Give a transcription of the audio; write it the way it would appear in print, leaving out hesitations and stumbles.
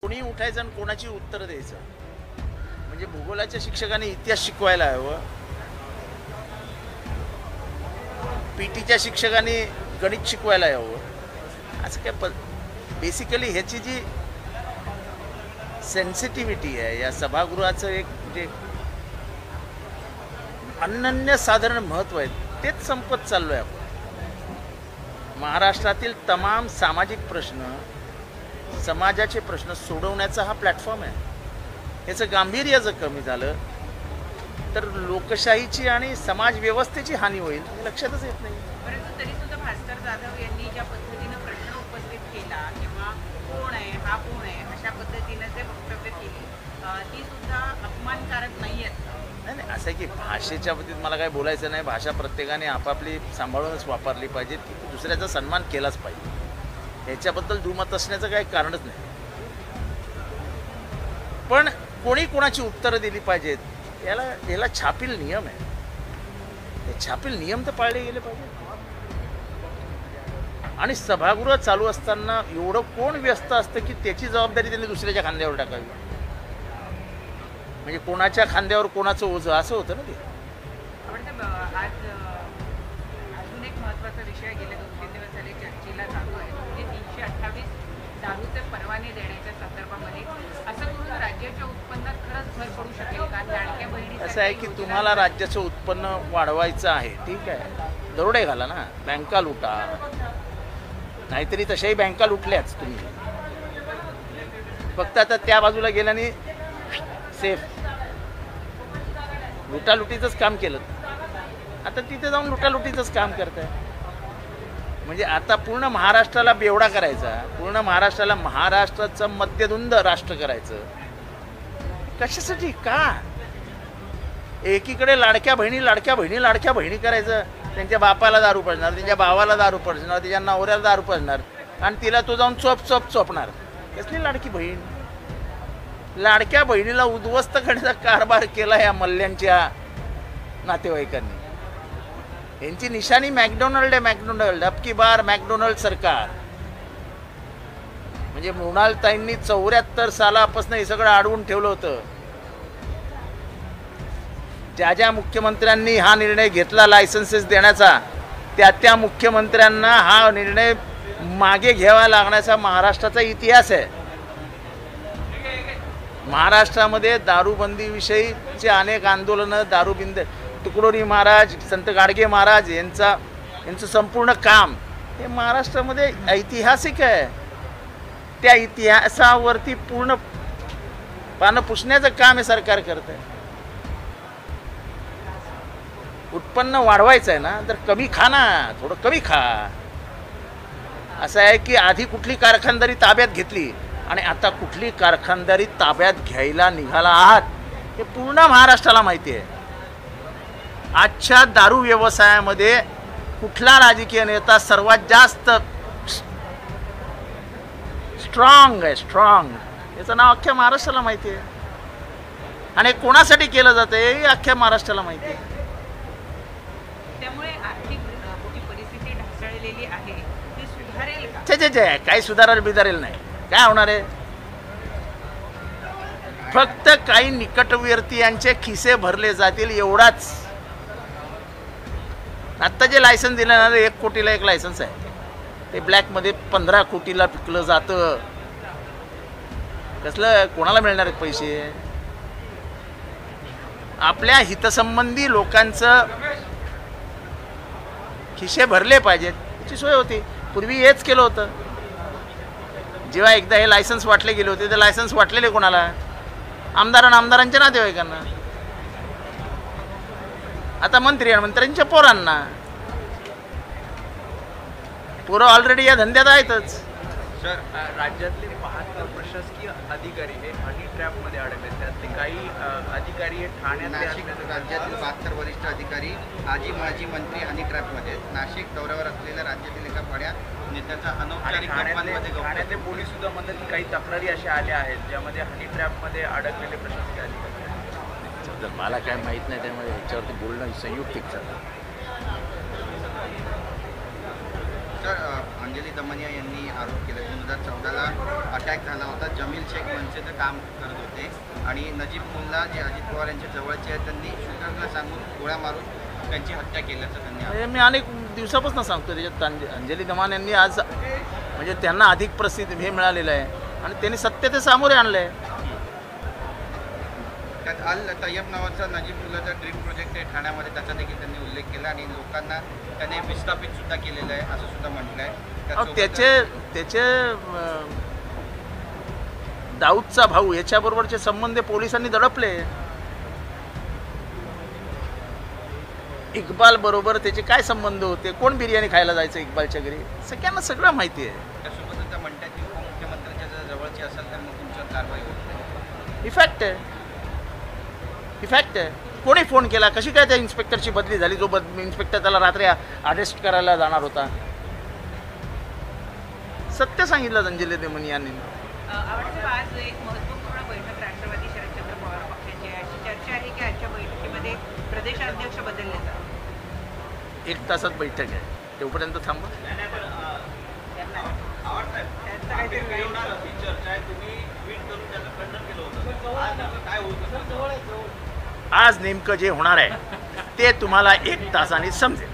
कोणी उठायचं आणि कोणाची उत्तर द्यायचं. म्हणजे भूगोलाच्या शिक्षकांनी इतिहास शिकवायला हवं, पीटीच्या शिक्षकांनी गणित शिकवायला हवं. असं काय बेसिकली ह्याची जी सेन्सिटिव्हिटी आहे या सभागृहाचं एक जे अनन्यसाधारण महत्त्व आहे तेच संपत चाललो आहे. आपण महाराष्ट्रातील तमाम सामाजिक प्रश्न, समाजाचे प्रश्न सोडवण्याचा हा प्लॅटफॉर्म आहे. याचं गांभीर्य जर कमी झालं तर लोकशाहीची आणि समाज व्यवस्थेची हानी होईल, लक्षातच येत नाही. परंतु तरी सुद्धा भास्कर जाधव यांनी ज्या पद्धतीनं प्रश्न उपस्थित केला किंवा कोण आहे हा कोण आहे अशा पद्धतीनं जे वक्तव्य केली ती सुद्धा अपमानकारक नाही आहेत. नाही नाही, असं आहे की भाषेच्या बाबतीत मला काय बोलायचं नाही. भाषा प्रत्येकाने आपापली सांभाळूनच वापरली पाहिजे, दुसऱ्याचा सन्मान केलाच पाहिजे. याच्याबद्दल दुमत असण्याचं काही कारणच नाही. पण कोणी कोणाची उत्तरं दिली पाहिजेत याला छापील नियम आहे. हे छापील नियम तर पाळले गेले पाहिजे. आणि सभागृह चालू असताना एवढं कोण व्यस्त असतं की त्याची जबाबदारी त्यांनी दुसऱ्याच्या खांद्यावर टाकावी. म्हणजे कोणाच्या खांद्यावर कोणाचं ओझं असं होतं ना ते. आज अजून एक महत्त्वाचा विषय गेले 2-3 दिवस झाले चर्चेला चालू आहे. म्हणजे 328 दारूचे परवाने देण्याच्या संदर्भामध्ये असं करून राज्याच्या उत्पन्नात खरंच भर पडू शकेल का? लाडक्या बहिणी असं आहे की तुम्हाला राज्याचं उत्पन्न वाढवायचं आहे, ठीक आहे, दरोडे घाला ना, बँका लुटा. नाहीतरी तशाही बँका लुटल्याच तुम्ही. फक्त आता त्या बाजूला गेल्याने सेफ लुटालुटीचंच काम केलं. आता तिथे जाऊन लुटालुटीचंच काम करताय. म्हणजे आता पूर्ण महाराष्ट्राला बेवडा करायचा, पूर्ण महाराष्ट्राला महाराष्ट्राचं मध्यधुंद राष्ट्र करायचं. कशासाठी? का? एकीकडे लाडक्या बहिणी करायचं. त्यांच्या बापाला दारू पडणार, त्यांच्या भावाला दारू पडणार, त्याच्या नवऱ्याला दारू पडणार आणि तिला तो जाऊन चोपणार. कसली लाडकी बहीण? लाडक्या बहिणीला उद्ध्वस्त करण्याचा कारभार केला या मल्ल्यांच्या नातेवाईकांनी. यांची निशाणी मॅकडोनल्ड अब की बार मॅकडोनल्ड सरकार. म्हणजे मृणालताईंनी 74 सालापासून हे सगळं अडवून ठेवलं होतं. ज्या मुख्यमंत्र्यांनी हा निर्णय घेतला लायसन्सेस देण्याचा, त्या मुख्यमंत्र्यांना हा निर्णय मागे घ्यावा लागण्याचा महाराष्ट्राचा इतिहास आहे. महाराष्ट्रामध्ये दारूबंदीविषयीचे अनेक आंदोलनं, दारूबंदी, तुकडोजी महाराज, संत गाडगे महाराज यांचं संपूर्ण काम हे महाराष्ट्रामध्ये ऐतिहासिक आहे. त्या इतिहासावरती पूर्ण पानं पुसण्याचं काम हे सरकार करत आहे. उत्पन्न वाढवायचं आहे ना, तर कमी खा ना, थोडं कमी खा. असं आहे की आधी कुठली कारखानदारी ताब्यात घेतली आणि आता कुठली कारखानदारी ताब्यात घ्यायला निघाला आहात हे पूर्ण महाराष्ट्राला माहिती आहे. आजच्या दारू व्यवसायामध्ये कुठला राजकीय नेता सर्वात जास्त स्ट्रॉंग याचं नाव अख्ख्या महाराष्ट्राला माहिती आहे. आणि कोणासाठी केलं जातं हे अख्ख्या महाराष्ट्राला माहिती आहे. त्यामुळे आर्थिक परिस्थिती ढासळलेली आहे, ती सुधारेल का? छे काही सुधारेल नाही. काय होणार आहे? फक्त काही निकटवर्तीयांचे खिसे भरले जातील एवढाच. आत्ता जे लायसन्स दिलं ना, 1 कोटीला 1 लायसन्स आहे, ते ब्लॅकमध्ये 15 कोटीला विकलं जातं. कसलं कोणाला मिळणार आहेत पैसे? आपल्या हितसंबंधी लोकांचं खिसे भरले पाहिजेत याची सोय होती. पूर्वी हेच केलं होतं. जेव्हा एकदा हे लायसन्स वाटले गेले होते, ते लायसन्स वाटलेले कोणाला? आमदारांच्या नातेवाईकांना. आता मंत्र्यांच्या पोरांना. पोरं ऑलरेडी या धंद्यात आहेतच. सर, राज्यातले 72 प्रशासकीय अधिकारी हे हनी ट्रॅपमध्ये अडकले. त्यातले काही अधिकारी हे ठाण्यात. राज्यातील 72 वरिष्ठ अधिकारी आजी माजी मंत्री हनी ट्रॅपमध्ये. नाशिक दौऱ्यावर असलेल्या राज्यातील एका बड्या नेत्याचा अनौपचारिक ठाण्यातले पोलीस सुद्धा म्हणतात की काही तक्रारी अशा आल्या आहेत ज्यामध्ये हनी ट्रॅपमध्ये अडकलेले प्रशासकीय अधिकारी. तर मला काय माहीत नाही, त्यामुळे याच्यावरती बोलणं संयुक्तिक. सर, अंजली दमनिया यांनी आरोप केला. 2014ला अटॅक झाला होता. जमील शेख मनसेचं काम करत होते आणि नजीब मुल्ला जे अजित पवार यांच्या जवळचे आहेत त्यांनी शूटरला सांगून गोळ्या मारून त्यांची हत्या केल्याचं त्यांनी हे मी अनेक दिवसापासून सांगतो. त्याच्यात अंजली दमान यांनी आज म्हणजे त्यांना अधिक प्रसिद्ध हे मिळालेलं आहे आणि त्यांनी सत्य ते सामोरे आणलं आहे. त्यात अल तय्यब नावाचा नजीब मुल्लाचा ड्रीम प्रोजेक्ट आहे ठाण्यामध्ये, त्याचा देखील त्यांनी उल्लेख केला आणि लोकांना त्याने विस्थापित सुद्धा केलेलं आहे असं सुद्धा म्हटलं आहे. त्याचे दाऊदचा भाऊ याच्याबरोबरचे संबंध पोलिसांनी दडपले. इक्बाल बरोबर त्याचे काय संबंध होते, कोण बिर्याणी खायला जायचं इक्बालच्या घरी, सगळ्यांना सगळं माहिती आहे. त्यासोबतच त्या म्हणतात की उपमुख्यमंत्र्यांच्या जर जवळचे असेल तर मग तुमच्यावर कारवाई होत नाही. इफेक्ट आहे. कोणी फोन केला, कशी काय त्या इन्स्पेक्टरची बदली झाली, जो इन्स्पेक्टर त्याला रात्री अरेस्ट करायला जाणार होता. सत्य सांगितलं अंजली दमनिया यांनी. आवडसाहेब, आज एक महत्त्वपूर्ण बैठक राष्ट्रवादी शरदचंद्र पवार पक्षाची आहे. अशी चर्चा आहे की आजच्या बैठकीमध्ये प्रदेशाध्यक्ष बदलले जातात. 1 तासात बैठक आहे, तेवढपर्यंत थांबा. आज नेमकं जे होणार आहे ते तुम्हाला 1 तासाने समजेल.